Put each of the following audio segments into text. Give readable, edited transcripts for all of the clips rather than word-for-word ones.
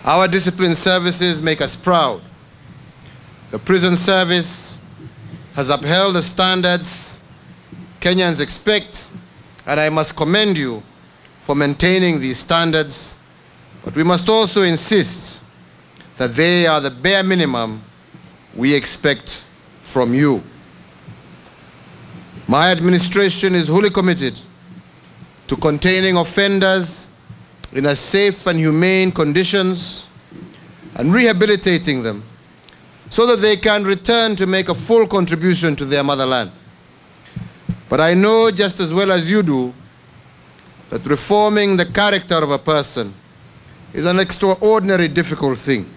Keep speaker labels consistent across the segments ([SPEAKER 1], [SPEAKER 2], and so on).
[SPEAKER 1] Our discipline services make us proud. The prison service has upheld the standards Kenyans expect, and I must commend you for maintaining these standards, but we must also insist that they are the bare minimum we expect from you. My administration is wholly committed to containing offenders in a safe and humane conditions and rehabilitating them so that they can return to make a full contribution to their motherland. But I know just as well as you do that reforming the character of a person is an extraordinarily difficult thing.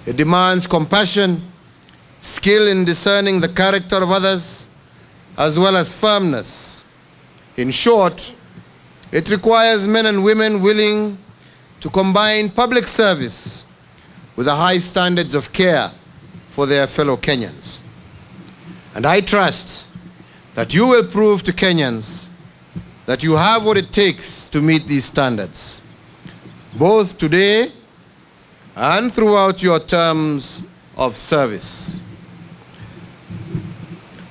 [SPEAKER 1] It demands compassion, skill in discerning the character of others, as well as firmness. In short, it requires men and women willing to combine public service with the high standards of care for their fellow Kenyans. And I trust that you will prove to Kenyans that you have what it takes to meet these standards, both today and throughout your terms of service.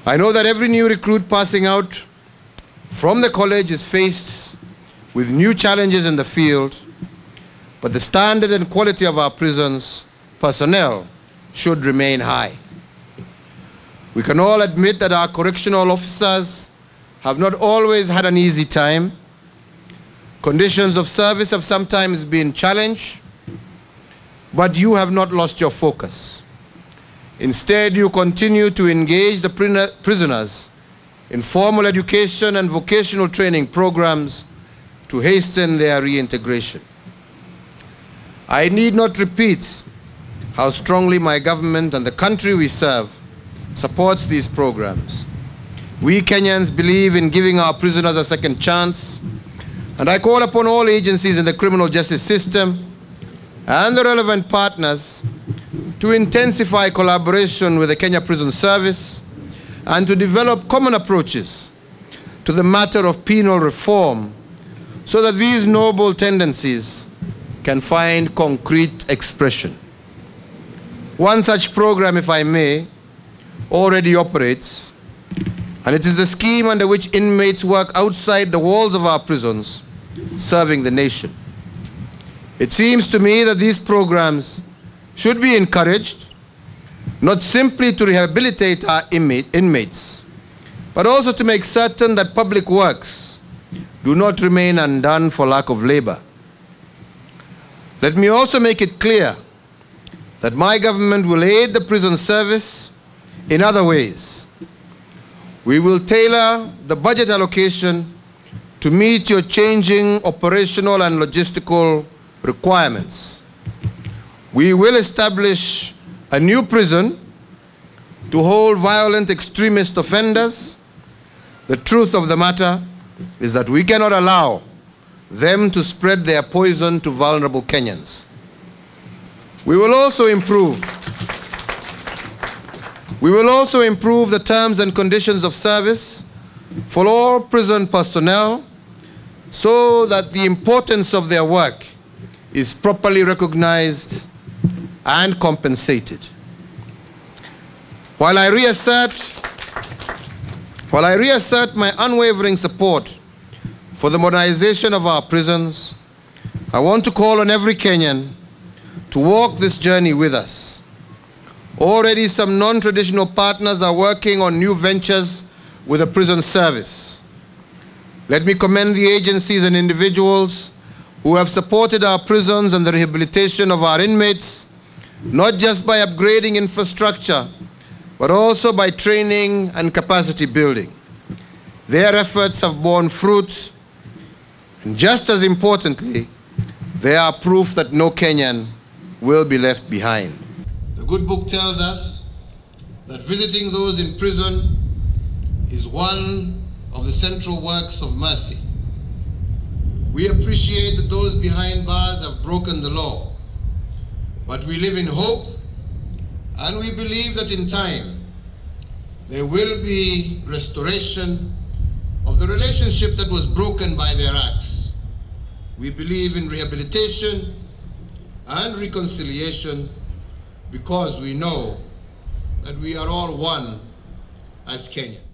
[SPEAKER 1] I know that every new recruit passing out from the college is faced with new challenges in the field, but the standard and quality of our prisons personnel should remain high. We can all admit that our correctional officers have not always had an easy time. Conditions of service have sometimes been challenged, but you have not lost your focus. Instead, you continue to engage the prisoners in formal education and vocational training programs to hasten their reintegration. I need not repeat how strongly my government and the country we serve supports these programs. We Kenyans believe in giving our prisoners a second chance, and I call upon all agencies in the criminal justice system and the relevant partners to intensify collaboration with the Kenya Prison Service and to develop common approaches to the matter of penal reform so that these noble tendencies can find concrete expression. One such program, if I may, already operates, and it is the scheme under which inmates work outside the walls of our prisons, serving the nation. It seems to me that these programs should be encouraged, not simply to rehabilitate our inmates, but also to make certain that public works do not remain undone for lack of labor. Let me also make it clear that my government will aid the prison service in other ways. We will tailor the budget allocation to meet your changing operational and logistical requirements. We will establish a new prison to hold violent extremist offenders. The truth of the matter is that we cannot allow them to spread their poison to vulnerable Kenyans. We will also improve the terms and conditions of service for all prison personnel so that the importance of their work is properly recognized and compensated. While I reassert my unwavering support for the modernization of our prisons, I want to call on every Kenyan to walk this journey with us. Already some non-traditional partners are working on new ventures with the prison service. Let me commend the agencies and individuals who have supported our prisons and the rehabilitation of our inmates, not just by upgrading infrastructure, but also by training and capacity building. Their efforts have borne fruit, and just as importantly, they are proof that no Kenyan will be left behind. The good book tells us that visiting those in prison is one of the central works of mercy. We appreciate that those behind bars have broken the law, but we live in hope, and we believe that in time there will be restoration of the relationship that was broken by their acts. We believe in rehabilitation, and reconciliation, because we know that we are all one as Kenyans.